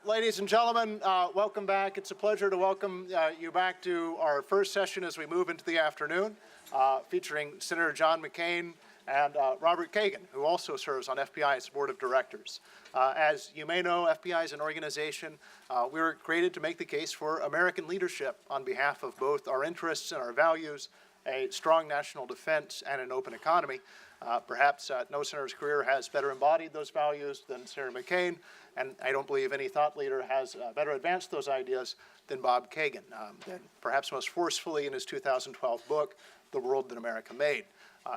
Ladies and gentlemen, welcome back. It's a pleasure to welcome you back to our first session as we move into the afternoon, featuring Senator John McCain and Robert Kagan, who also serves on FPI's board of directors. As you may know, FPI is an organization we were created to make the case for American leadership on behalf of both our interests and our values, a strong national defense, and an open economy. Perhaps no senator's career has better embodied those values than Senator McCain, and I don't believe any thought leader has better advanced those ideas than Bob Kagan, and perhaps most forcefully in his 2012 book, The World That America Made.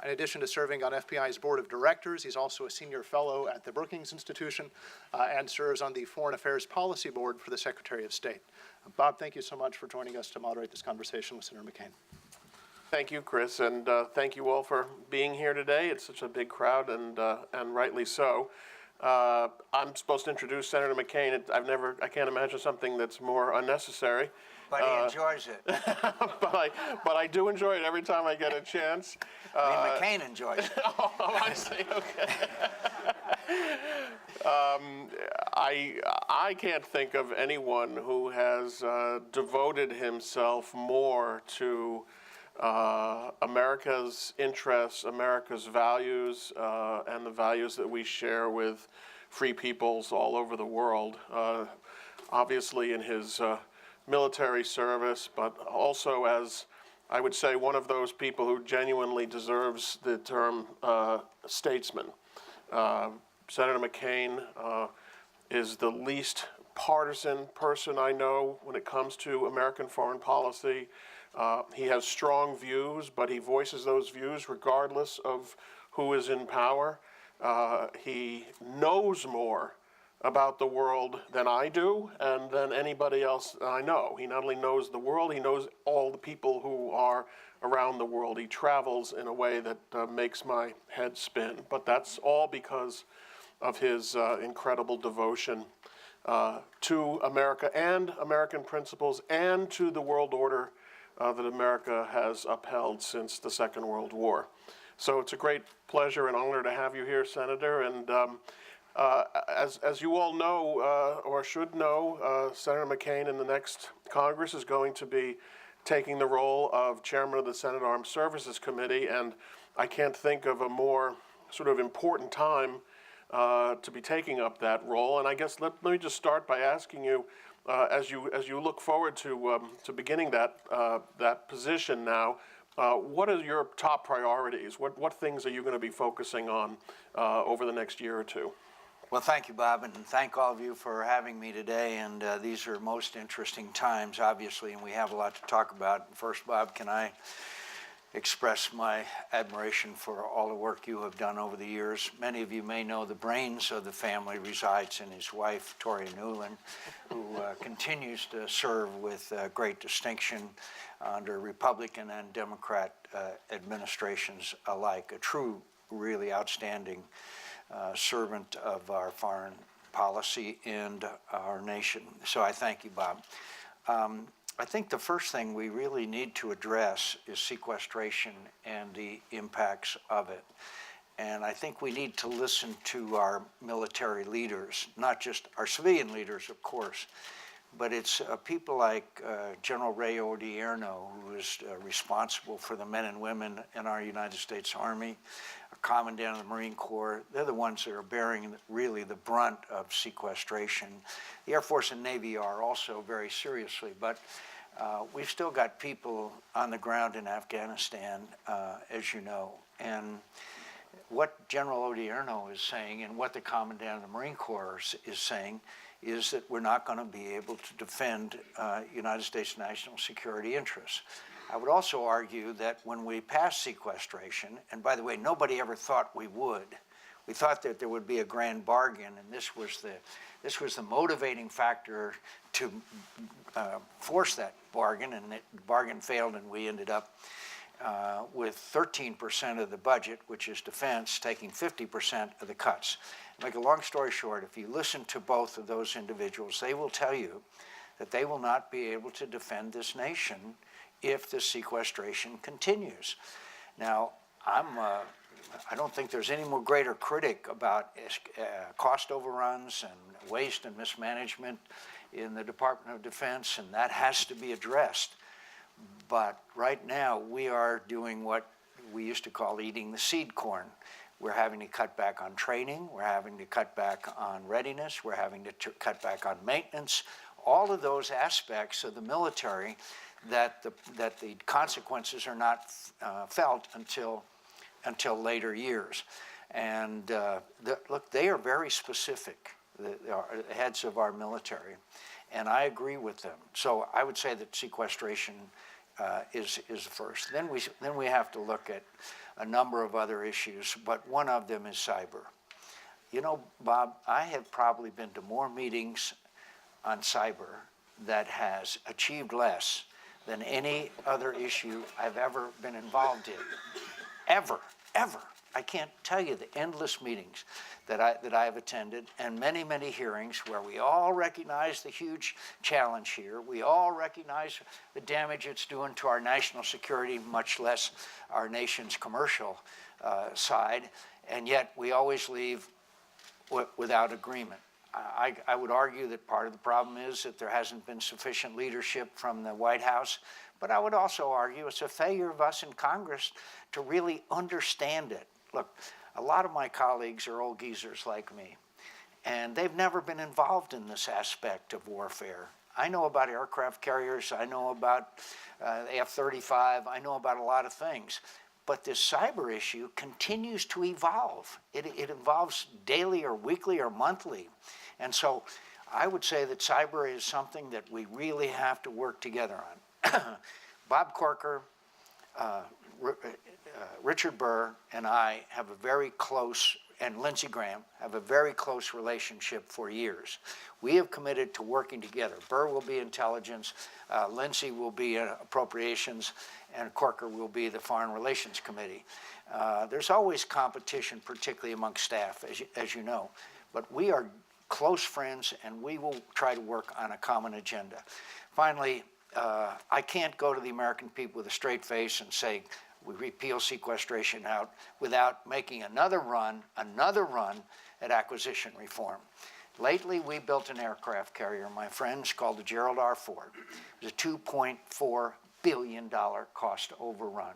In addition to serving on FPI's board of directors, he's also a senior fellow at the Brookings Institution and serves on the Foreign Affairs Policy Board for the Secretary of State. Bob, thank you so much for joining us to moderate this conversation with Senator McCain. Thank you, Chris, and thank you all for being here today. It's such a big crowd, and rightly so. I'm supposed to introduce Senator McCain. I can't imagine something that's more unnecessary. But he enjoys it. but I do enjoy it every time I get a chance. McCain enjoys it. Oh, I see. Okay. I can't think of anyone who has devoted himself more to America's interests, America's values, and the values that we share with free peoples all over the world. Obviously in his military service, but also as, I would say, one of those people who genuinely deserves the term statesman. Senator McCain is the least partisan person I know when it comes to American foreign policy. He has strong views, but he voices those views regardless of who is in power. He knows more about the world than I do and than anybody else I know. He not only knows the world, he knows all the people who are around the world. He travels in a way that makes my head spin. But that's all because of his incredible devotion to America and American principles and to the world order that America has upheld since the Second World War. So it's a great pleasure and honor to have you here, Senator. And as you all know, or should know, Senator McCain in the next Congress is going to be taking the role of chairman of the Senate Armed Services Committee, and I can't think of a more sort of important time to be taking up that role. And I guess let me just start by asking you, as you look forward to beginning that position now, what are your top priorities? What things are you going to be focusing on over the next year or two? Well, thank you, Bob, and thank all of you for having me today. And these are most interesting times, obviously, and we have a lot to talk about. First, Bob, can I express my admiration for all the work you have done over the years. Many of you may know the brains of the family resides in his wife, Toria Newland, who continues to serve with great distinction under Republican and Democrat administrations alike. A true, really outstanding servant of our foreign policy and our nation. So I thank you, Bob. I think the first thing we really need to address is sequestration and the impacts of it. And I think we need to listen to our military leaders, not just our civilian leaders, of course, but it's people like General Ray Odierno, who is responsible for the men and women in our United States Army, a Commandant of the Marine Corps. They're the ones that are bearing really the brunt of sequestration. The Air Force and Navy are also very seriously, but we've still got people on the ground in Afghanistan, as you know. And what General Odierno is saying and what the Commandant of the Marine Corps is saying is that we're not going to be able to defend United States national security interests. I would also argue that when we passed sequestration, and by the way, nobody ever thought we would. We thought that there would be a grand bargain, and this was the motivating factor to force that bargain, and the bargain failed, and we ended up with 13% of the budget, which is defense, taking 50% of the cuts. Make a long story short, if you listen to both of those individuals, they will tell you that they will not be able to defend this nation if the sequestration continues. Now, I'm I don't think there's any more greater critic about cost overruns and waste and mismanagement in the Department of Defense, and that has to be addressed. But right now, we are doing what we used to call eating the seed corn. We're having to cut back on training, we're having to cut back on readiness, we're having to cut back on maintenance, all of those aspects of the military that the consequences are not felt until later years. And look, they are very specific, the heads of our military, and I agree with them. So I would say that sequestration is first. Then we have to look at a number of other issues, but one of them is cyber. You know, Bob, I have probably been to more meetings on cyber that has achieved less than any other issue I've ever been involved in. Ever. I can't tell you the endless meetings that I have attended, and many, many hearings where we all recognize the huge challenge here. We all recognize the damage it's doing to our national security, much less our nation's commercial side, and yet we always leave without agreement. I would argue that part of the problem is that there hasn't been sufficient leadership from the White House, but I would also argue it's a failure of us in Congress to really understand it. Look, a lot of my colleagues are old geezers like me, and they've never been involved in this aspect of warfare. I know about aircraft carriers, I know about the F-35, I know about a lot of things. But this cyber issue continues to evolve. It evolves daily or weekly or monthly. And so I would say that cyber is something that we really have to work together on. Bob Corker, Richard Burr, and I have a very close, and Lindsey Graham have a very close relationship for years. We have committed to working together. Burr will be intelligence, Lindsey will be appropriations, and Corker will be the Foreign Relations Committee. There's always competition, particularly among staff, as you know, but we are close friends, and we will try to work on a common agenda. Finally, I can't go to the American people with a straight face and say we repeal sequestration out without making another run at acquisition reform. Lately, we built an aircraft carrier, my friends, called the Gerald R. Ford. It was a $2.4 billion cost overrun,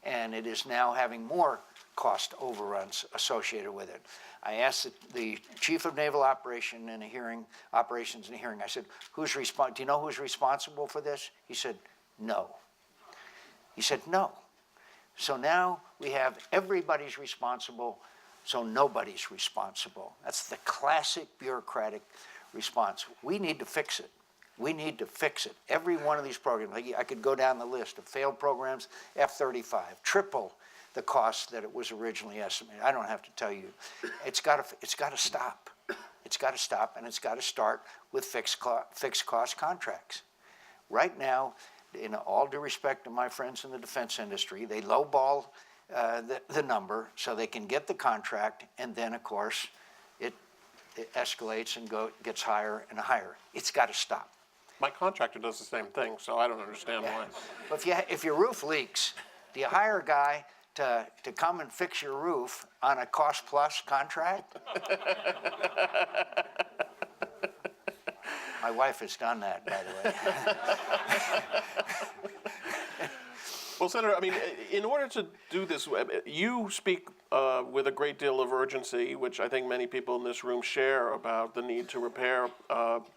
and it is now having more cost overruns associated with it. I asked the Chief of Naval Operations in a hearing, I said, do you know who's responsible for this? He said, no. He said, no. So now we have everybody's responsible, so nobody's responsible. That's the classic bureaucratic response. We need to fix it. We need to fix it. Every one of these programs, I could go down the list of failed programs, F-35, triple the cost that it was originally estimated. I don't have to tell you. It's got to stop. It's got to stop, and it's got to start with fixed cost contracts. Right now, in all due respect to my friends in the defense industry, they lowball the number so they can get the contract, and then, of course, it escalates and gets higher and higher. It's got to stop. My contractor does the same thing, so I don't understand why. But if your roof leaks, do you hire a guy to come and fix your roof on a cost-plus contract? My wife has done that, by the way. Well, Senator, I mean, in order to do this, you speak with a great deal of urgency, which I think many people in this room share, about the need to repair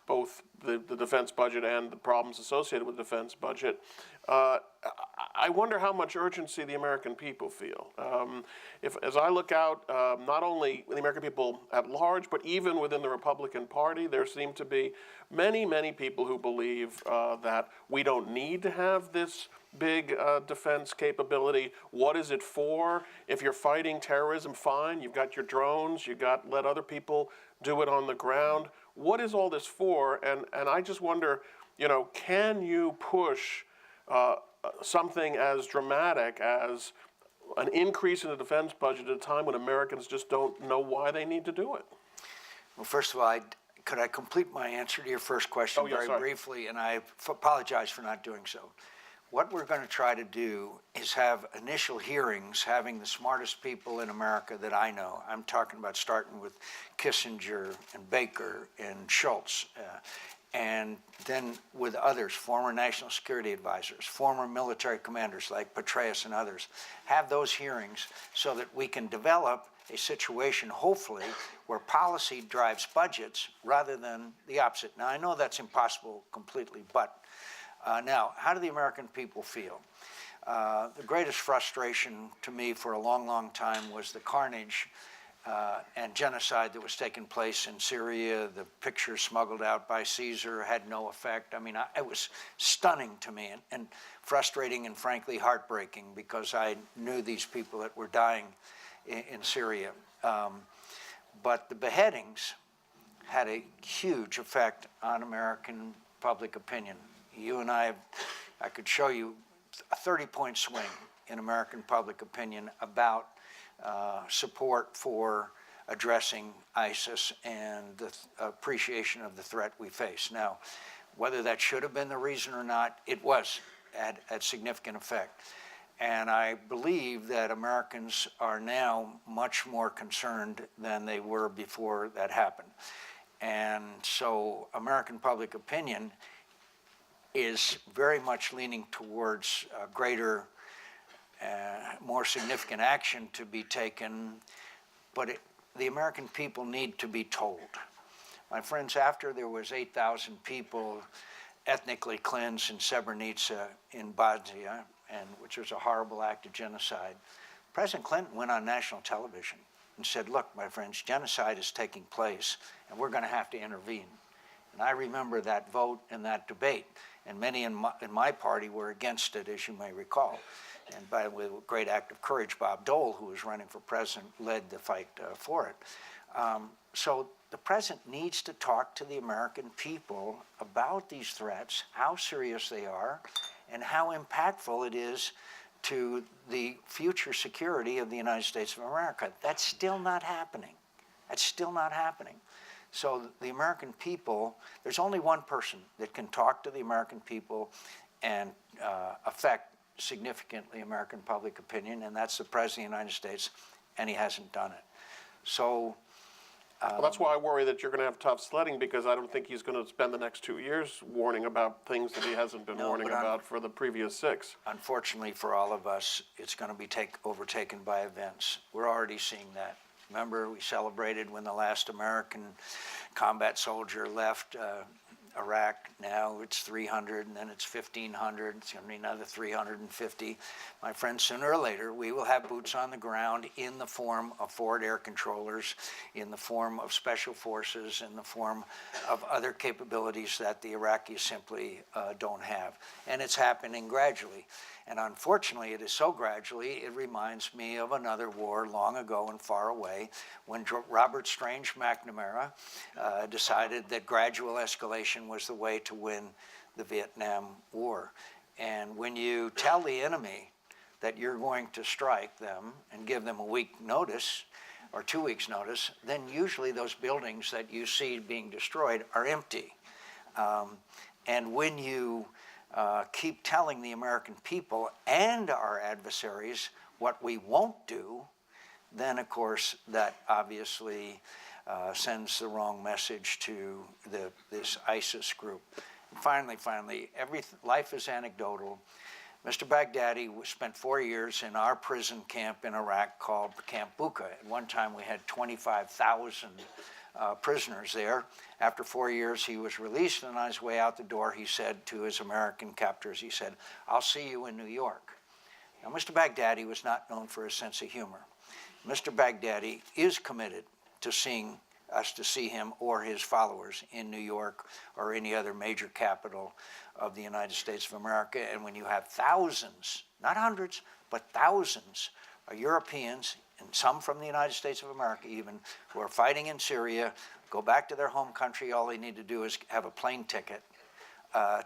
both the defense budget and the problems associated with the defense budget. I wonder how much urgency the American people feel. As I look out, not only the American people at large, but even within the Republican Party, there seem to be many, many people who believe that we don't need to have this big defense capability. What is it for? If you're fighting terrorism, fine. You've got your drones. Let other people do it on the ground. What is all this for? And I just wonder, can you push something as dramatic as an increase in the defense budget at a time when Americans just don't know why they need to do it? Well, first of all, could I complete my answer to your first question very briefly? And I apologize for not doing so. what we're going to try to do is have initial hearings, having the smartest people in America that I know. I'm talking about starting with Kissinger and Baker and Schultz, and then with others, former national security advisors, former military commanders like Petraeus and others, have those hearings so that we can develop a situation, hopefully, where policy drives budgets rather than the opposite. Now, I know that's impossible completely, but now, how do the American people feel? The greatest frustration to me for a long, long time was the carnage and genocide that was taking place in Syria. The pictures smuggled out by Caesar had no effect. I mean, it was stunning to me and frustrating and frankly heartbreaking, because I knew these people that were dying in Syria. But the beheadings had a huge effect on American public opinion. You and I could show you a 30-point swing in American public opinion about support for addressing ISIS and the appreciation of the threat we face. Now, whether that should have been the reason or not, it was had significant effect. And I believe that Americans are now much more concerned than they were before that happened. And so American public opinion is very much leaning towards greater, more significant action to be taken, but the American people need to be told. My friends, after there was 8,000 people ethnically cleansed in Srebrenica in Bosnia, which was a horrible act of genocide, President Clinton went on national television and said, look, my friends, genocide is taking place, and we're going to have to intervene. And I remember that vote and that debate. And many in my party were against it, as you may recall. And with a great act of courage, Bob Dole, who was running for president, led the fight for it. So the president needs to talk to the American people about these threats, how serious they are, and how impactful it is to the future security of the United States of America. That's still not happening. That's still not happening. So the American people, there's only one person that can talk to the American people and affect significantly American public opinion, and that's the President of the United States, and he hasn't done it. So well, that's why I worry that you're going to have tough sledding, because I don't think he's going to spend the next 2 years warning about things that he hasn't been warning about for the previous 6. Unfortunately for all of us, it's going to be overtaken by events. We're already seeing that. Remember, we celebrated when the last American combat soldier left Iraq. Now it's 300, and then it's 1,500. It's going to be another 350. My friends, sooner or later, we will have boots on the ground in the form of forward air controllers, in the form of special forces, in the form of other capabilities that the Iraqis simply don't have. And it's happening gradually. And unfortunately, it is so gradually, it reminds me of another war long ago and far away, when Robert Strange McNamara decided that gradual escalation was the way to win the Vietnam War. And when you tell the enemy that you're going to strike them and give them a week notice, or 2 weeks notice, then usually those buildings that you see being destroyed are empty. And when you keep telling the American people and our adversaries what we won't do, then of course that obviously sends the wrong message to this ISIS group. And finally, life is anecdotal. Mr. Baghdadi spent 4 years in our prison camp in Iraq called Camp Bucca. At one time we had 25,000 prisoners there. After 4 years, he was released, and on his way out the door, he said to his American captors, he said, "I'll see you in New York." Now, Mr. Baghdadi was not known for his sense of humor. Mr. Baghdadi is committed to seeing us to see him or his followers in New York or any other major capital of the United States of America. And when you have thousands, not hundreds, but thousands of Europeans, and some from the United States of America even, who are fighting in Syria, go back to their home country, all they need to do is have a plane ticket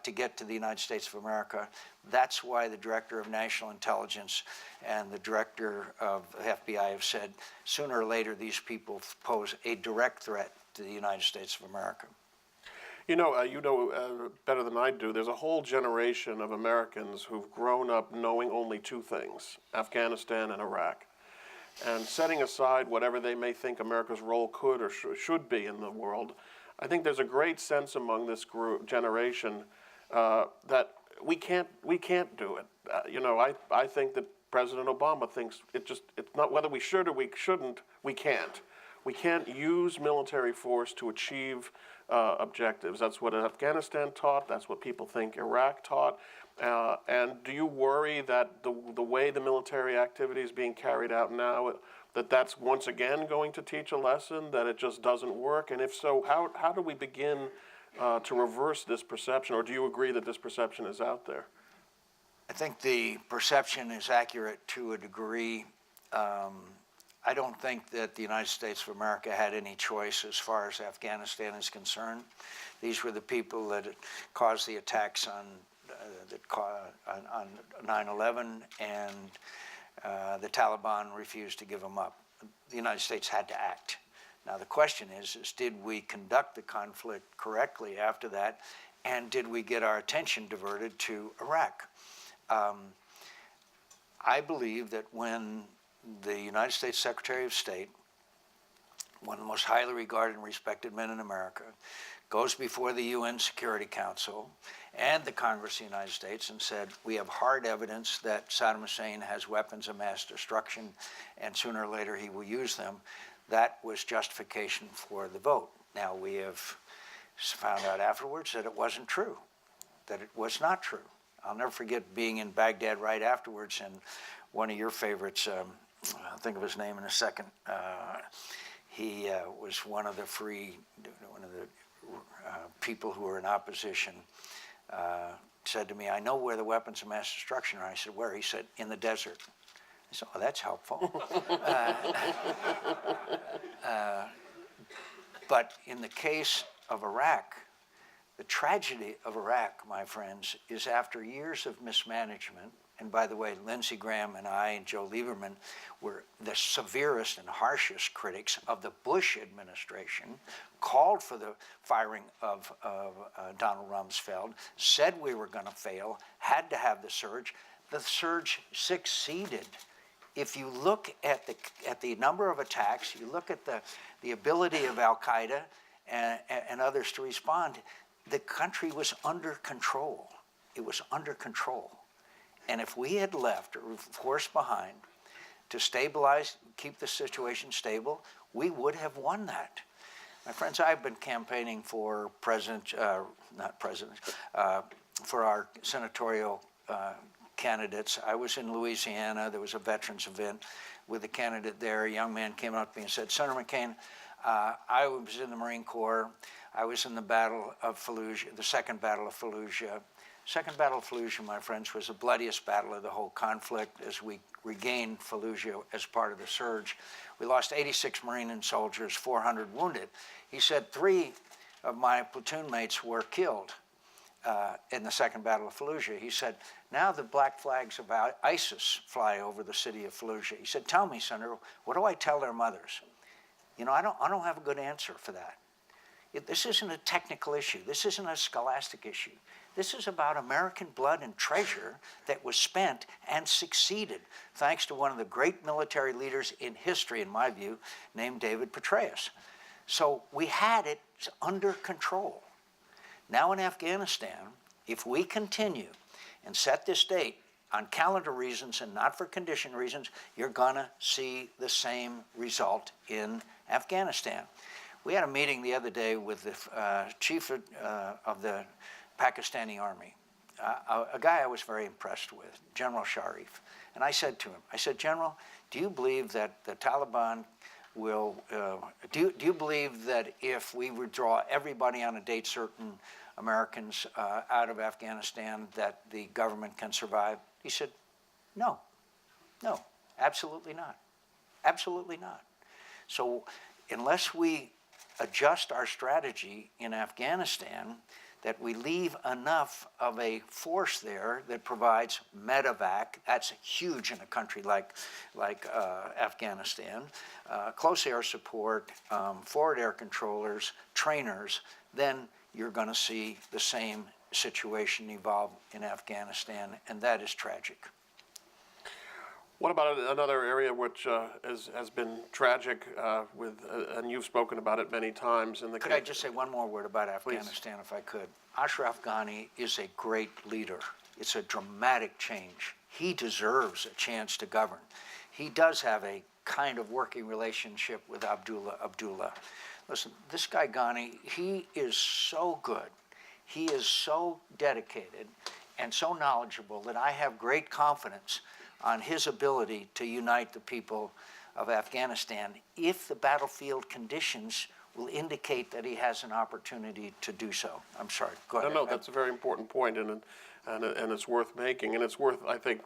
to get to the United States of America. That's why the Director of National Intelligence and the Director of the FBI have said, sooner or later, these people pose a direct threat to the United States of America. You know better than I do, there's a whole generation of Americans who've grown up knowing only two things, Afghanistan and Iraq. And setting aside whatever they may think America's role could or should be in the world, I think there's a great sense among this generation that we can't do it. I think that President Obama thinks it's not whether we should or we shouldn't, we can't. We can't use military force to achieve objectives. That's what Afghanistan taught. That's what people think Iraq taught. And do you worry that the way the military activity is being carried out now, that's once again going to teach a lesson, that it just doesn't work? And if so, how do we begin to reverse this perception? Or do you agree that this perception is out there? I think the perception is accurate to a degree. I don't think that the United States of America had any choice as far as Afghanistan is concerned. These were the people that caused the attacks on 9/11, and the Taliban refused to give them up. The United States had to act. Now the question is did we conduct the conflict correctly after that, and did we get our attention diverted to Iraq? I believe that when the United States Secretary of State, one of the most highly regarded and respected men in America, goes before the UN Security Council and the Congress of the United States and said, we have hard evidence that Saddam Hussein has weapons of mass destruction and sooner or later he will use them, that was justification for the vote. Now we have found out afterwards that it wasn't true, that it was not true. I'll never forget being in Baghdad right afterwards, and one of your favorites, I'll think of his name in a second, he was one of the people who were in opposition, said to me, I know where the weapons of mass destruction are. I said, where? He said, in the desert. I said, oh, that's helpful. But in the case of Iraq, the tragedy of Iraq, my friends, is after years of mismanagement, and by the way, Lindsey Graham and I and Joe Lieberman were the severest and harshest critics of the Bush administration, called for the firing of Donald Rumsfeld, said we were going to fail, had to have the surge. The surge succeeded. If you look at the number of attacks, you look at the ability of Al-Qaeda and others to respond, the country was under control. It was under control. And if we had left or forced behind to stabilize, keep the situation stable, we would have won that. My friends, I've been campaigning for for our senatorial candidates. I was in Louisiana. There was a veterans event with a candidate there. A young man came up to me and said, Senator McCain, I was in the Marine Corps. I was in the Battle of Fallujah, the Second Battle of Fallujah. Second Battle of Fallujah, my friends, was the bloodiest battle of the whole conflict as we regained Fallujah as part of the surge. We lost 86 Marine and soldiers, 400 wounded. He said 3 of my platoon mates were killed in the Second Battle of Fallujah. He said, now the black flags of ISIS fly over the city of Fallujah. He said, tell me, Senator, what do I tell their mothers? You know, I don't have a good answer for that. This isn't a technical issue. This isn't a scholastic issue. This is about American blood and treasure that was spent and succeeded, thanks to one of the great military leaders in history, in my view, named David Petraeus. So we had it under control. Now in Afghanistan, if we continue and set this date on calendar reasons and not for condition reasons, you're gonna see the same result in Afghanistan. We had a meeting the other day with the chief of the Pakistani army, a guy I was very impressed with, General Sharif. And I said to him, I said, General, do you believe that the Taliban will, do you believe that if we withdraw everybody on a date certain, Americans out of Afghanistan, that the government can survive? He said, no, absolutely not, absolutely not. So unless we adjust our strategy in Afghanistan, that we leave enough of a force there that provides medevac. That's huge in a country like Afghanistan. Close air support, forward air controllers, trainers. Then you're going to see the same situation evolve in Afghanistan, and that is tragic. What about another area which has been tragic and you've spoken about it many times in the Could I just say one more word about Afghanistan, if I could? Ashraf Ghani is a great leader. It's a dramatic change. He deserves a chance to govern. He does have a kind of working relationship with Abdullah. Listen, this guy Ghani, he is so good. He is so dedicated and so knowledgeable that I have great confidence on his ability to unite the people of Afghanistan if the battlefield conditions will indicate that he has an opportunity to do so. I'm sorry, go ahead. No, that's a very important point, and it's worth making, and it's worth, I think,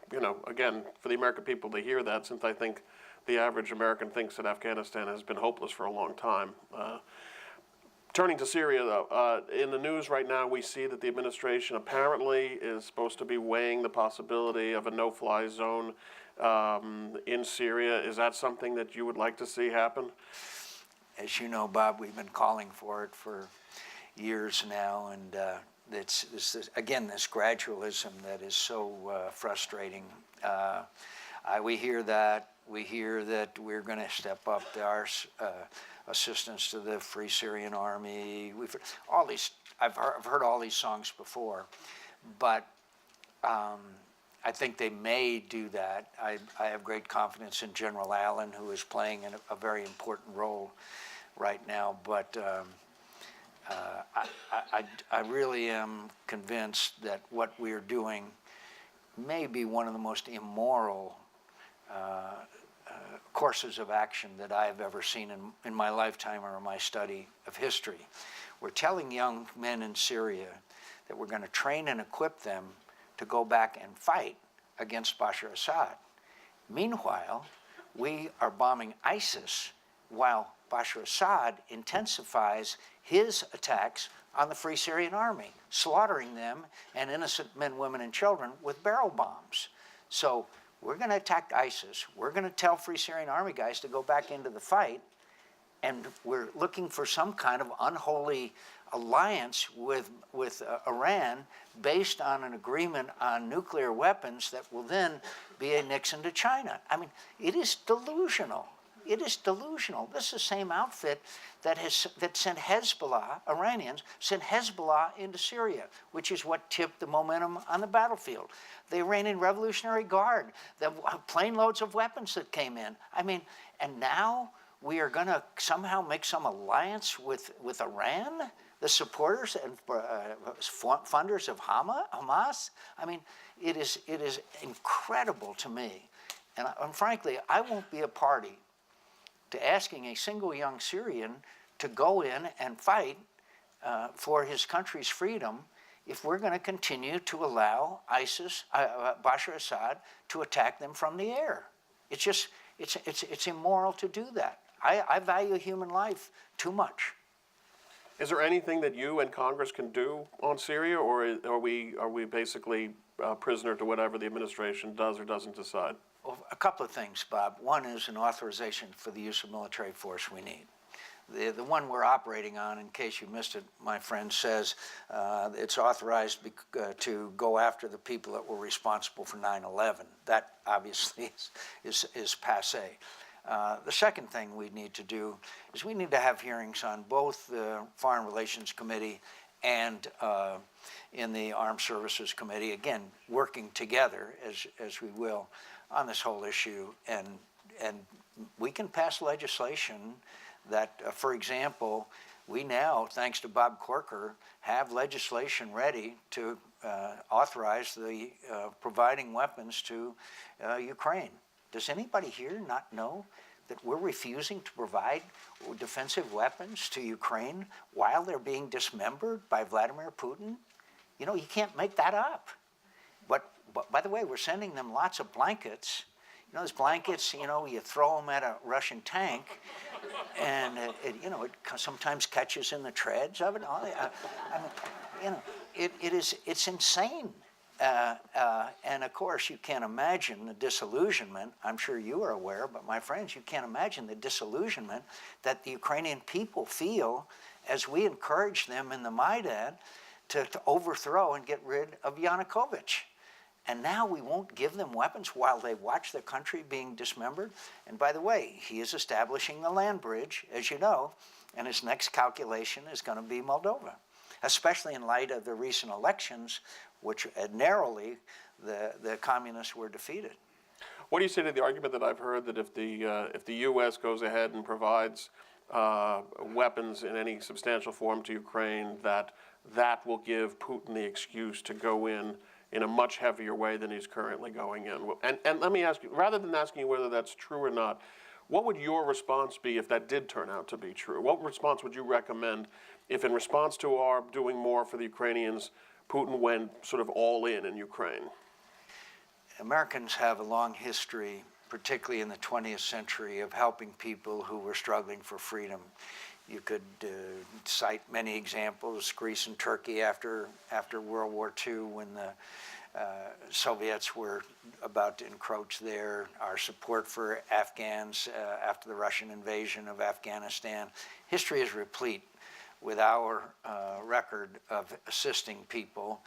again, for the American people to hear that, since I think the average American thinks that Afghanistan has been hopeless for a long time. Turning to Syria, though, in the news right now, we see that the administration apparently is supposed to be weighing the possibility of a no-fly zone in Syria. Is that something that you would like to see happen? As you know, Bob, we've been calling for it for years now, and it's this gradualism that is so frustrating. We hear that. We hear that we're going to step up our assistance to the Free Syrian Army. I've heard all these songs before, but I think they may do that. I have great confidence in General Allen, who is playing a very important role right now. But I really am convinced that what we're doing may be one of the most immoral courses of action that I have ever seen in my lifetime or in my study of history. We're telling young men in Syria that we're going to train and equip them to go back and fight against Bashar Assad. Meanwhile, we are bombing ISIS while Bashar Assad intensifies his attacks on the Free Syrian Army, slaughtering them and innocent men, women, and children with barrel bombs. So we're going to attack ISIS. We're going to tell Free Syrian Army guys to go back into the fight, and we're looking for some kind of unholy alliance with Iran based on an agreement on nuclear weapons that will then be a Nixon to China. I mean, it is delusional. It is delusional. This is the same outfit that sent Hezbollah, Iranians, sent Hezbollah into Syria, which is what tipped the momentum on the battlefield. The Iranian Revolutionary Guard, the plane loads of weapons that came in. I mean, and now we are going to somehow make some alliance with Iran, the supporters and funders of Hamas. I mean, it is incredible to me. And frankly, I won't be a party to asking a single young Syrian to go in and fight for his country's freedom if we're going to continue to allow ISIS, Bashar Assad, to attack them from the air. It's immoral to do that. I value human life too much. Is there anything that you and Congress can do on Syria, or are we basically prisoner to whatever the administration does or doesn't decide? Well, a couple of things, Bob. One is an authorization for the use of military force we need. The one we're operating on, in case you missed it, my friend, says it's authorized to go after the people that were responsible for 9/11. That obviously is passé. The second thing we need to do is we need to have hearings on both the Foreign Relations Committee and in the Armed Services Committee, again, working together as we will on this whole issue, and we can pass legislation that, for example, we now, thanks to Bob Corker, have legislation ready to authorize the providing weapons to Ukraine. Does anybody here not know that we're refusing to provide defensive weapons to Ukraine while they're being dismembered by Vladimir Putin? You know, you can't make that up. But by the way, we're sending them lots of blankets. You know, those blankets, you know, you throw them at a Russian tank, and it sometimes catches in the treads of it. I mean, you know, it's insane. And of course, you can't imagine the disillusionment. I'm sure you are aware, but my friends, you can't imagine the disillusionment that the Ukrainian people feel as we encourage them in the Maidan to overthrow and get rid of Yanukovych. And now we won't give them weapons while they watch their country being dismembered. And by the way, he is establishing the land bridge, as you know, and his next calculation is going to be Moldova, especially in light of the recent elections, which narrowly the communists were defeated. What do you say to the argument that I've heard that if the U.S. goes ahead and provides weapons in any substantial form to Ukraine, that will give Putin the excuse to go in a much heavier way than he's currently going in? And let me ask you, rather than asking you whether that's true or not, what would your response be if that did turn out to be true? What response would you recommend if, in response to our doing more for the Ukrainians, Putin went sort of all in Ukraine? Americans have a long history, particularly in the 20th century, of helping people who were struggling for freedom. You could cite many examples: Greece and Turkey after World War II, when the Soviets were about to encroach there, our support for Afghans after the Russian invasion of Afghanistan. History is replete with our record of assisting people,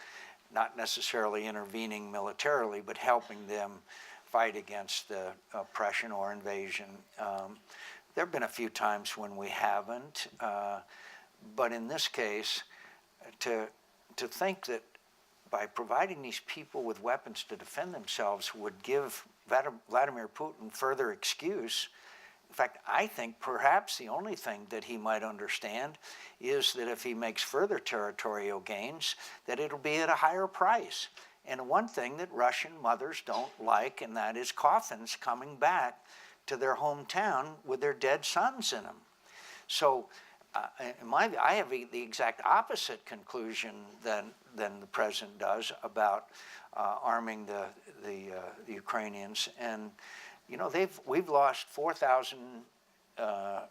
not necessarily intervening militarily, but helping them fight against oppression or invasion. There have been a few times when we haven't, but in this case, to think that by providing these people with weapons to defend themselves would give Vladimir Putin further excuse. In fact, I think perhaps the only thing that he might understand is that if he makes further territorial gains, that it'll be at a higher price. And one thing that Russian mothers don't like, and that is coffins coming back to their hometown with their dead sons in them. So I have the exact opposite conclusion than the president does about arming the Ukrainians. And you know, we've lost 4,000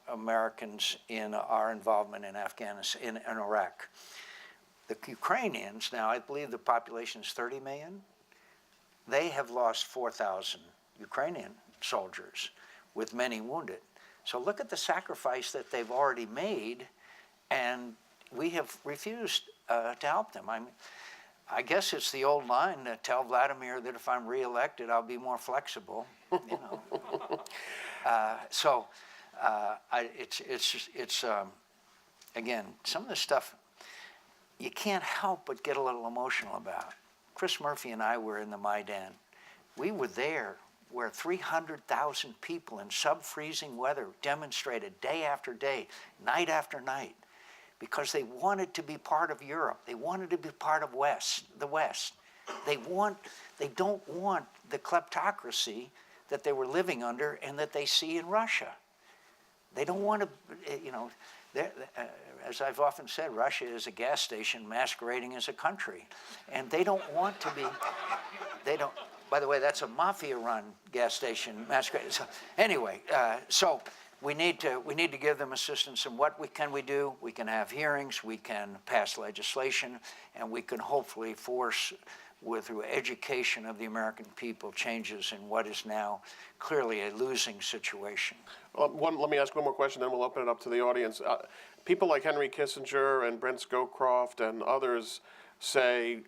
Americans in our involvement in Afghanistan, in Iraq. The Ukrainians, now I believe the population is 30 million, they have lost 4,000 Ukrainian soldiers, with many wounded. So look at the sacrifice that they've already made, and we have refused to help them. I guess it's the old line to tell Vladimir that if I'm reelected, I'll be more flexible. You know. Again, some of the stuff you can't help but get a little emotional about. Chris Murphy and I were in the Maidan. We were there where 300,000 people in sub-freezing weather demonstrated day after day, night after night, because they wanted to be part of Europe. They wanted to be part of the West. They don't want the kleptocracy that they were living under and that they see in Russia. They don't want to, you know, as I've often said, Russia is a gas station masquerading as a country. And they don't want to be, by the way, that's a mafia-run gas station masquerading. So anyway, so we need to give them assistance. And what can we do? We can have hearings, we can pass legislation, and we can hopefully force, through education of the American people, changes in what is now clearly a losing situation. Let me ask one more question, then we'll open it up to the audience. People like Henry Kissinger and Brent Scowcroft and others say,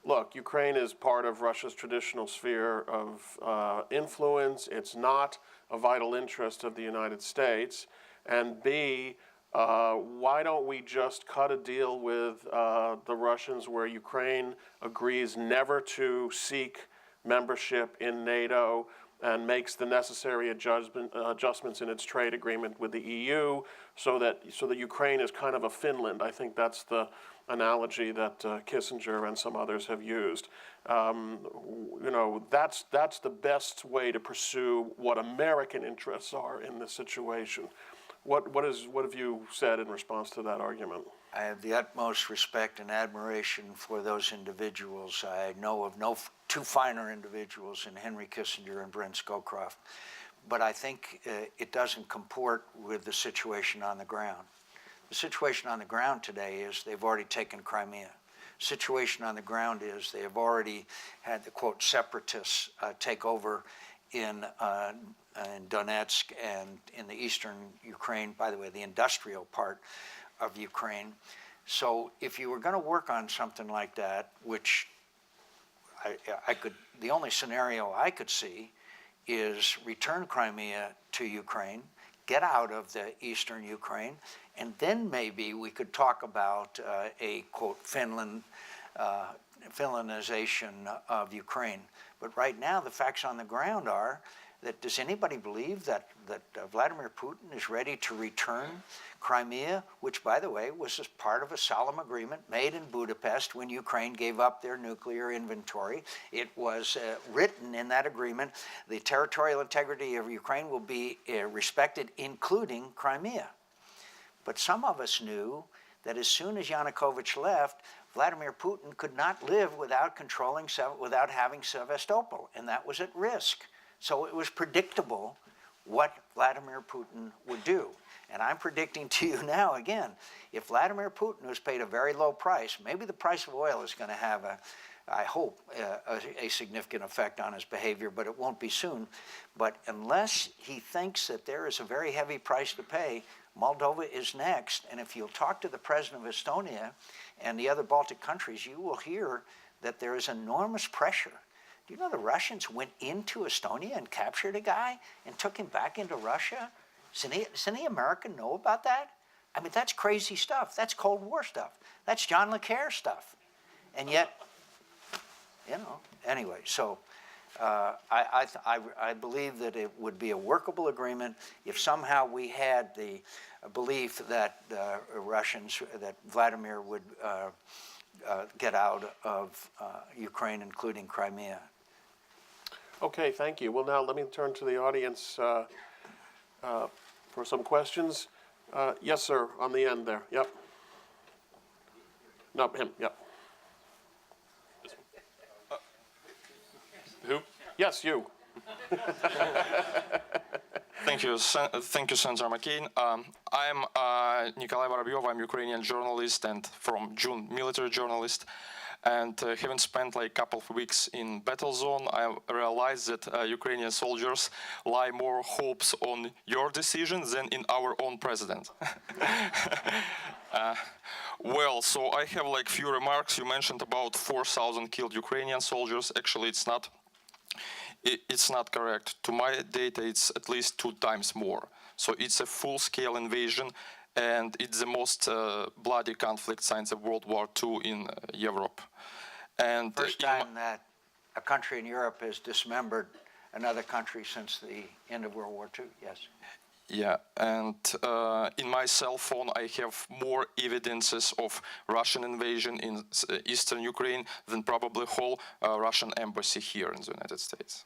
look, Ukraine is part of Russia's traditional sphere of influence. It's not a vital interest of the United States. And B, why don't we just cut a deal with the Russians where Ukraine agrees never to seek membership in NATO and makes the necessary adjustments in its trade agreement with the EU so that Ukraine is kind of a Finland. I think that's the analogy that Kissinger and some others have used. You know, that's the best way to pursue what American interests are in this situation. What have you said in response to that argument? I have the utmost respect and admiration for those individuals. I know of no two finer individuals in Henry Kissinger and Brent Scowcroft. But I think it doesn't comport with the situation on the ground. The situation on the ground today is they've already taken Crimea. The situation on the ground is they have already had the, quote, separatists take over in Donetsk and in the eastern Ukraine, by the way, the industrial part of Ukraine. So if you were going to work on something like that, which the only scenario I could see is return Crimea to Ukraine, get out of the eastern Ukraine, and then maybe we could talk about a, quote, Finlandization of Ukraine. But right now, the facts on the ground are that does anybody believe that Vladimir Putin is ready to return Crimea, which, by the way, was as part of a solemn agreement made in Budapest when Ukraine gave up their nuclear inventory. It was written in that agreement, the territorial integrity of Ukraine will be respected, including Crimea. But some of us knew that as soon as Yanukovych left, Vladimir Putin could not live without having Sevastopol, and that was at risk. So it was predictable what Vladimir Putin would do. And I'm predicting to you now, again, if Vladimir Putin was paid a very low price, maybe the price of oil is going to have I hope, a significant effect on his behavior, but it won't be soon. But unless he thinks that there is a very heavy price to pay, Moldova is next. And if you'll talk to the president of Estonia and the other Baltic countries, you will hear that there is enormous pressure. Do you know the Russians went into Estonia and captured a guy and took him back into Russia? Does any American know about that? I mean, that's crazy stuff. That's Cold War stuff. That's John Le Carre stuff. And yet, you know, anyway, so I believe that it would be a workable agreement if somehow we had the belief that that Vladimir would get out of Ukraine, including Crimea. Okay, thank you. Well, now let me turn to the audience for some questions. Yes, sir, on the end there. Yep. No, him. Yep. Who? Yes, you. Thank you, Senator McCain. I'm Nikolai Vorobyov. I'm Ukrainian journalist and from June military journalist. And having spent like a couple of weeks in battle zone, I realized that Ukrainian soldiers lie more hopes on your decision than in our own president. Well, so I have like few remarks. You mentioned about 4,000 killed Ukrainian soldiers. Actually, it's not correct. To my data, it's at least 2 times more. So it's a full-scale invasion, and it's the most bloody conflict since the World War II in Europe. And first time that a country in Europe has dismembered another country since the end of World War II, yes. Yeah, and in my cell phone I have more evidences of Russian invasion in eastern Ukraine than probably whole Russian embassy here in the United States.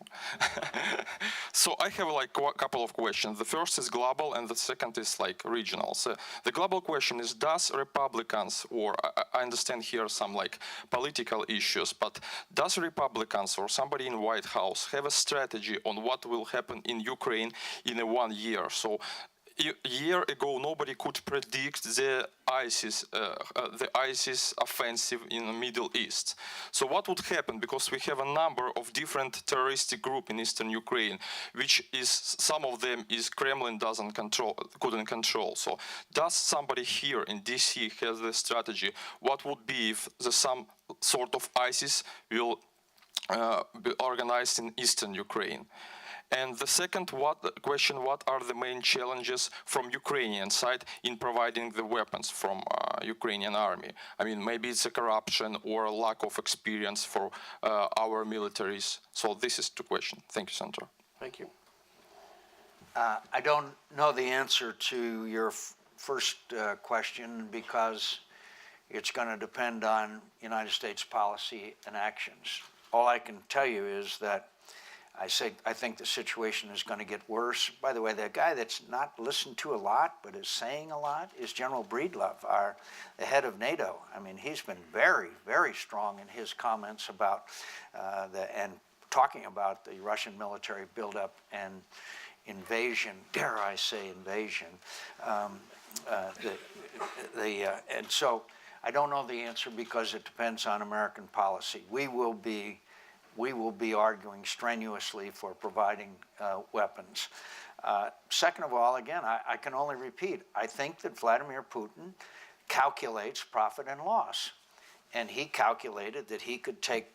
So I have like a couple of questions. The first is global and the second is like regional. So the global question is, does Republicans, or I understand here some like political issues, but does Republicans or somebody in White House have a strategy on what will happen in Ukraine in 1 year? So a year ago, nobody could predict the ISIS offensive in the Middle East. So what would happen? Because we have a number of different terroristic groups in eastern Ukraine, which is some of them is Kremlin couldn't control. So does somebody here in DC has the strategy? What would be if some sort of ISIS will be organized in eastern Ukraine? And the second question, what are the main challenges from Ukrainian side in providing the weapons from Ukrainian army? I mean, maybe it's a corruption or a lack of experience for our militaries. So this is the question. Thank you, Senator. Thank you. I don't know the answer to your first question because it's going to depend on United States policy and actions. All I can tell you is that I think the situation is going to get worse. By the way, the guy that's not listened to a lot but is saying a lot is General Breedlove, the head of NATO. I mean, he's been very, very strong in his comments about and talking about the Russian military buildup and invasion, dare I say invasion. And so I don't know the answer because it depends on American policy. We will be arguing strenuously for providing weapons. Second of all, again, I can only repeat, I think that Vladimir Putin calculates profit and loss. And he calculated that he could take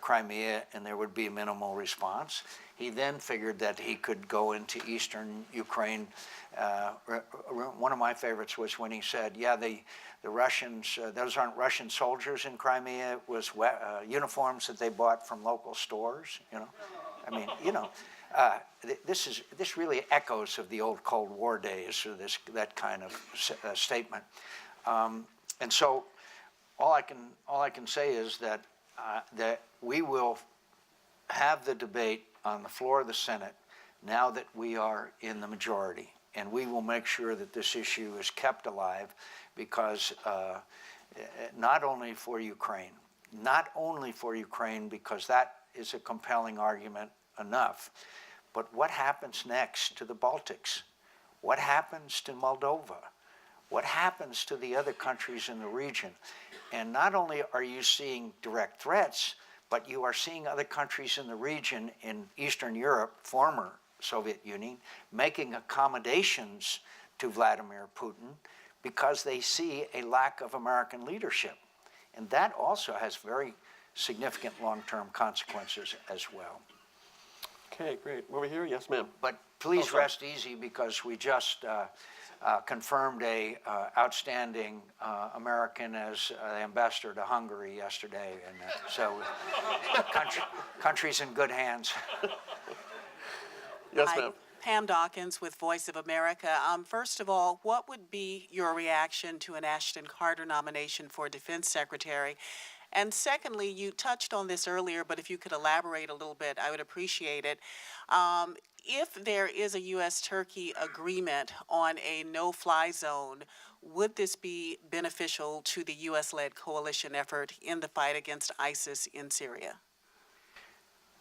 Crimea and there would be a minimal response. He then figured that he could go into eastern Ukraine. One of my favorites was when he said, yeah, the Russians, those aren't Russian soldiers in Crimea, it was uniforms that they bought from local stores, you know. I mean, you know, this really echoes of the old Cold War days, or that kind of statement. And so all I can say is that we will have the debate on the floor of the Senate now that we are in the majority, and we will make sure that this issue is kept alive, because not only for Ukraine, because that is a compelling argument enough, but what happens next to the Baltics? What happens to Moldova? What happens to the other countries in the region? And not only are you seeing direct threats, but you are seeing other countries in the region in Eastern Europe, former Soviet Union, making accommodations to Vladimir Putin because they see a lack of American leadership. And that also has very significant long-term consequences as well. Okay, great. Over here, yes, ma'am. But please rest easy, because we just confirmed a outstanding American as ambassador to Hungary yesterday, and so country's in good hands. Yes, Hi, ma'am. Pam Dawkins with Voice of America. First of all, what would be your reaction to an Ashton Carter nomination for Defense Secretary? And secondly, you touched on this earlier, but if you could elaborate a little bit, I would appreciate it. If there is a U.S.-Turkey agreement on a no-fly zone, would this be beneficial to the U.S.-led coalition effort in the fight against ISIS in Syria?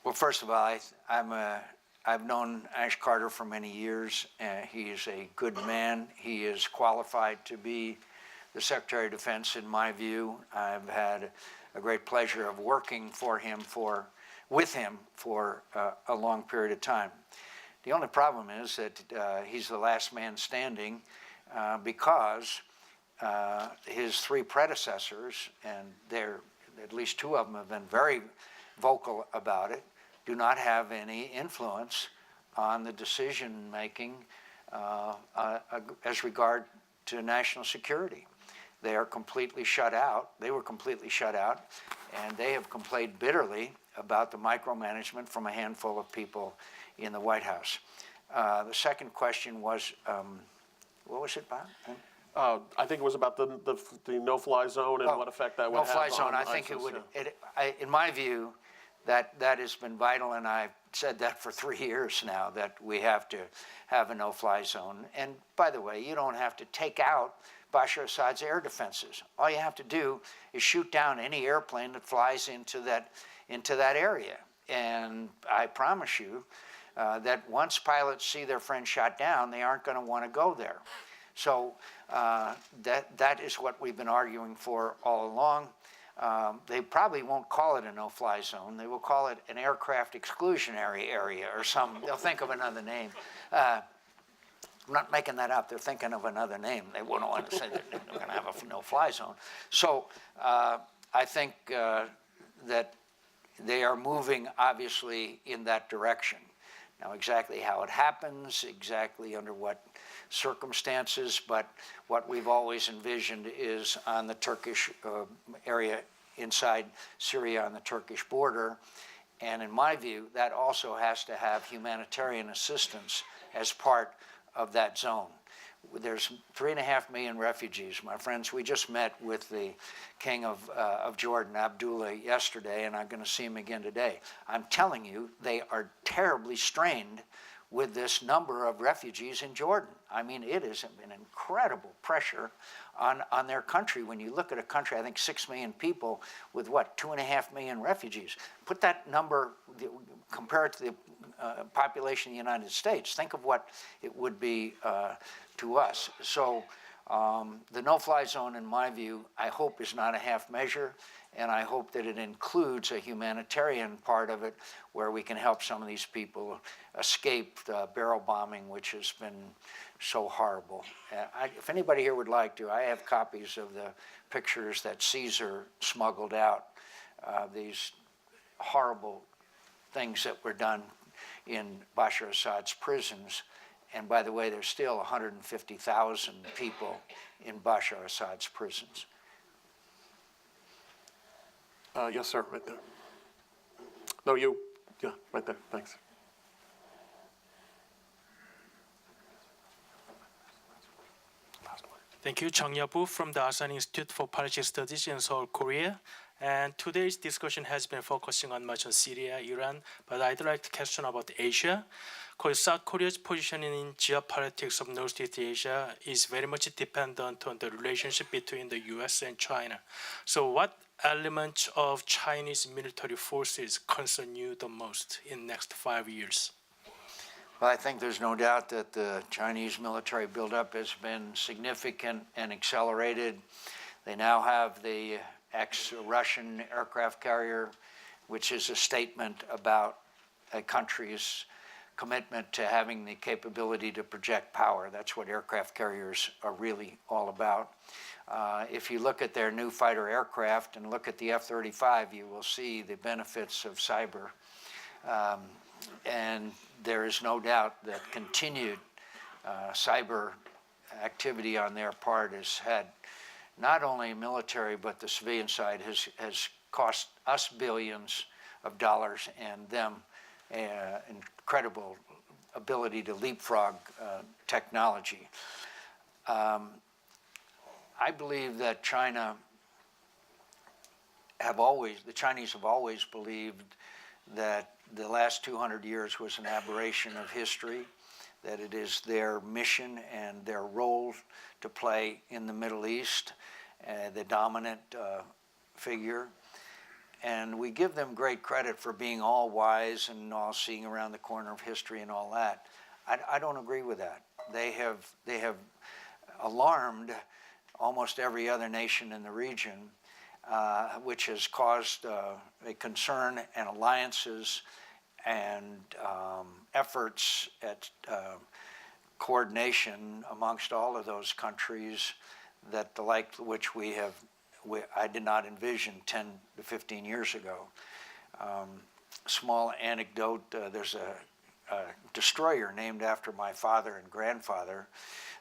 Well, first of all, I've known Ash Carter for many years. He is a good man. He is qualified to be the Secretary of Defense, in my view. I've had a great pleasure of working with him for a long period of time. The only problem is that he's the last man standing because his three predecessors, and at least two of them have been very vocal about it, do not have any influence on the decision-making as regard to national security. They are completely shut out. They were completely shut out, and they have complained bitterly about the micromanagement from a handful of people in the White House. The second question was, what was it, Bob? I think it was about the no-fly zone and what effect that would have on no-fly zone. I think ISIS, it would. In my view, that has been vital, and I've said that for 3 years now, that we have to have a no-fly zone. And by the way, you don't have to take out Bashar Assad's air defenses. All you have to do is shoot down any airplane that flies into that area. And I promise you that once pilots see their friend shot down, they aren't going to want to go there. So that is what we've been arguing for all along. They probably won't call it a no-fly zone. They will call it an aircraft exclusionary area or something. They'll think of another name. I'm not making that up. They're thinking of another name. They wouldn't want to say that they're going to have a no-fly zone. So I think that they are moving, obviously, in that direction. Now, exactly how it happens, exactly under what circumstances, but what we've always envisioned is on the Turkish area inside Syria on the Turkish border. And in my view, that also has to have humanitarian assistance as part of that zone. There's 3.5 million refugees. My friends, we just met with the King of Jordan, Abdullah, yesterday, and I'm going to see him again today. I'm telling you, they are terribly strained with this number of refugees in Jordan. I mean, it is an incredible pressure on their country. When you look at a country, I think 6 million people with what, 2.5 million refugees. Put that number, compare it to the population of the United States. Think of what it would be to us. So the no-fly zone, in my view, I hope is not a half measure, and I hope that it includes a humanitarian part of it where we can help some of these people escape barrel bombing, which has been so horrible. If anybody here would like to, I have copies of the pictures that Caesar smuggled out, these horrible things that were done in Bashar Assad's prisons. And by the way, there's still 150,000 people in Bashar Assad's prisons. Yes, sir, right there. No, you. Yeah, right there. Thanks. Thank you, Chung Yabu from the ASEAN Institute for Policy Studies in Seoul, Korea. And today's discussion has been focusing on much on Syria, Iran, but I'd like to question about Asia, because South Korea's position in geopolitics of Northeast Asia is very much dependent on the relationship between the US and China. So what elements of Chinese military forces concern you the most in the next 5 years? Well, I think there's no doubt that the Chinese military buildup has been significant and accelerated. They now have the ex-Russian aircraft carrier, which is a statement about a country's commitment to having the capability to project power. That's what aircraft carriers are really all about. If you look at their new fighter aircraft and look at the F-35, you will see the benefits of cyber. And there is no doubt that continued cyber activity on their part has had not only military, but the civilian side has cost us billions of dollars and them incredible ability to leapfrog technology. I believe that the Chinese have always believed that the last 200 years was an aberration of history, that it is their mission and their role to play in the Middle East, the dominant figure. And we give them great credit for being all wise and all seeing around the corner of history and all that. I don't agree with that. They have alarmed almost every other nation in the region, which has caused a concern and alliances and efforts at coordination amongst all of those countries that the like which I did not envision 10 to 15 years ago. Small anecdote, there's a destroyer named after my father and grandfather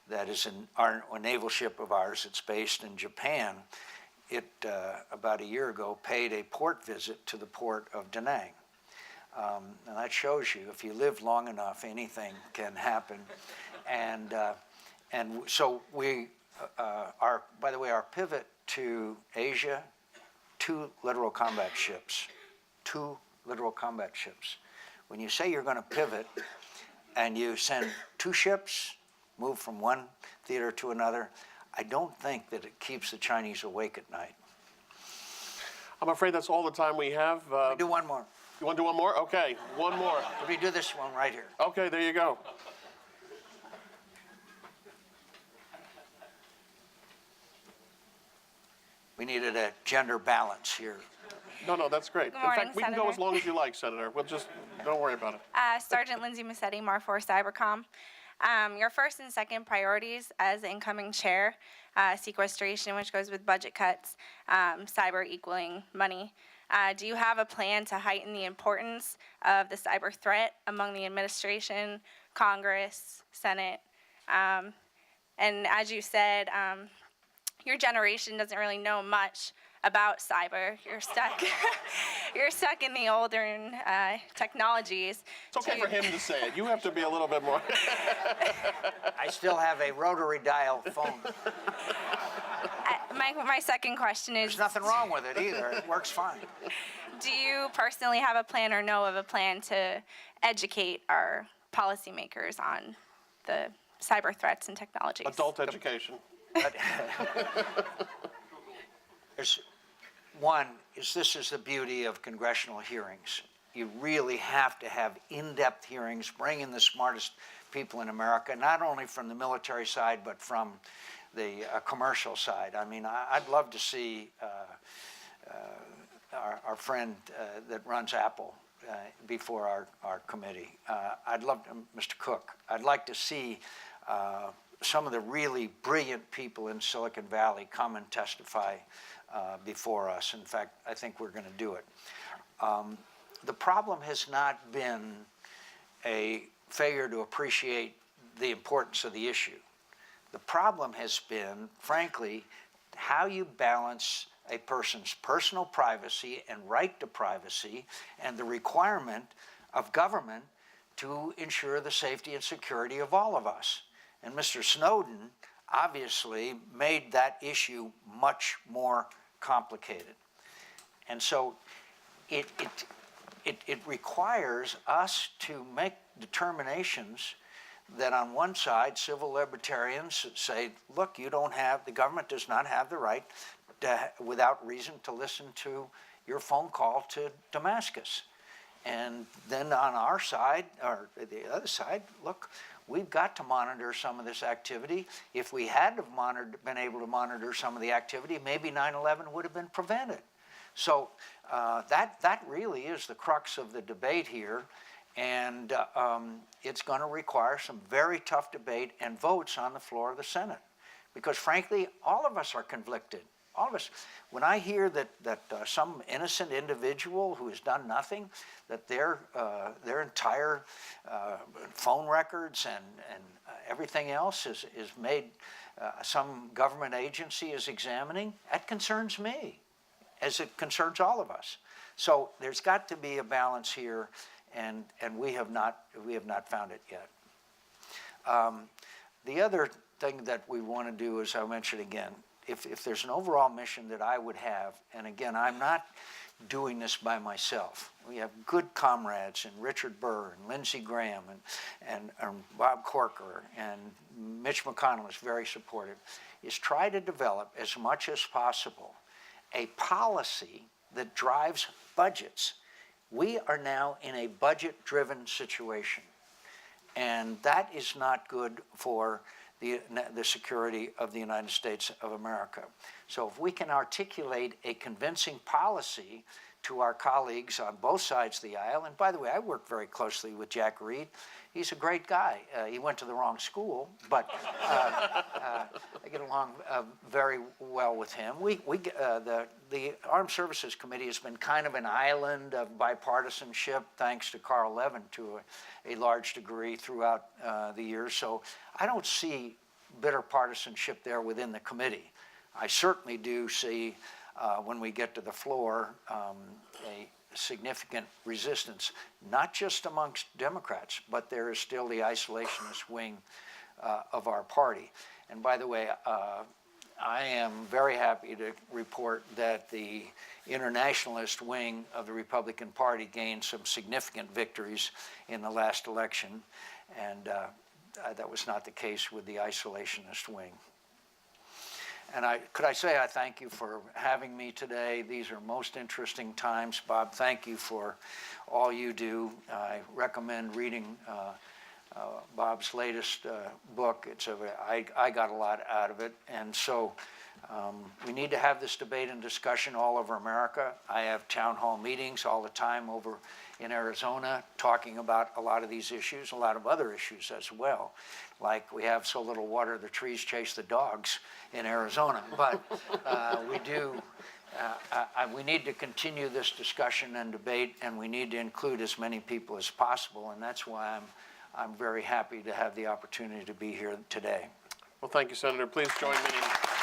that is a naval ship of ours. It's based in Japan. It, about a year ago, paid a port visit to the port of Da Nang. And that shows you, if you live long enough, anything can happen. And so we by the way, our pivot to Asia, 2 littoral combat ships. 2 littoral combat ships. When you say you're going to pivot and you send 2 ships, move from one theater to another, I don't think that it keeps the Chinese awake at night. I'm afraid that's all the time we have. Do one more. You want to do one more? Okay, one more. Let me do this one right here. Okay, there you go. We needed a gender balance here. No, that's great. Good morning, In fact, we can go Senator. as long as you like, Senator. We'll just, don't worry about it. Sergeant Lindsay Massetti, MAR4 Cybercom. Your first and second priorities as incoming chair, sequestration, which goes with budget cuts, cyber equaling money. Do you have a plan to heighten the importance of the cyber threat among the administration, Congress, Senate? And as you said, your generation doesn't really know much about cyber. You're stuck. You're stuck in the older technologies. It's okay for him to say it. You have to be a little bit more. I still have a rotary dial phone. My second question is, There's nothing wrong with it either. It works fine. do you personally have a plan or know of a plan to educate our policymakers on the cyber threats and technologies? Adult education. There's one is this is the beauty of congressional hearings. You really have to have in-depth hearings, bring in the smartest people in America, not only from the military side, but from the commercial side. I mean, I'd love to see our friend that runs Apple before our committee. I'd love to, Mr. Cook. I'd like to see some of the really brilliant people in Silicon Valley come and testify before us. In fact, I think we're going to do it. The problem has not been a failure to appreciate the importance of the issue. The problem has been, frankly, how you balance a person's personal privacy and right to privacy and the requirement of government to ensure the safety and security of all of us. And Mr. Snowden obviously made that issue much more complicated. And so it requires us to make determinations that on one side, civil libertarians say, look, you don't have, the government does not have the right to, without reason to listen to your phone call to Damascus. And then on our side, or the other side, look, we've got to monitor some of this activity. If we had been able to monitor some of the activity, maybe 9/11 would have been prevented. So that really is the crux of the debate here. And it's going to require some very tough debate and votes on the floor of the Senate. Because frankly, all of us are conflicted. All of us. When I hear that some innocent individual who has done nothing, that their entire phone records and everything else is made, some government agency is examining, that concerns me, as it concerns all of us. So there's got to be a balance here. And we have not found it yet. The other thing that we want to do, as I mentioned again, if there's an overall mission that I would have, and again, I'm not doing this by myself. We have good comrades in Richard Burr and Lindsey Graham and Bob Corker, and Mitch McConnell is very supportive, is try to develop as much as possible a policy that drives budgets. We are now in a budget-driven situation, and that is not good for the security of the United States of America. So if we can articulate a convincing policy to our colleagues on both sides of the aisle, and by the way, I work very closely with Jack Reed. He's a great guy. He went to the wrong school, but I get along very well with him. The Armed Services Committee has been kind of an island of bipartisanship, thanks to Carl Levin to a large degree throughout the years. So I don't see bitter partisanship there within the committee. I certainly do see, when we get to the floor, a significant resistance, not just amongst Democrats, but there is still the isolationist wing of our party. And by the way, I am very happy to report that the internationalist wing of the Republican Party gained some significant victories in the last election, and that was not the case with the isolationist wing. And could I say I thank you for having me today. These are most interesting times. Bob, thank you for all you do. I recommend reading Bob's latest book. I got a lot out of it. And so we need to have this debate and discussion all over America. I have town hall meetings all the time over in Arizona talking about a lot of these issues, a lot of other issues as well. Like we have so little water, the trees chase the dogs in Arizona. But we need to continue this discussion and debate, and we need to include as many people as possible. And that's why I'm very happy to have the opportunity to be here today. Well, thank you, Senator. Please join me in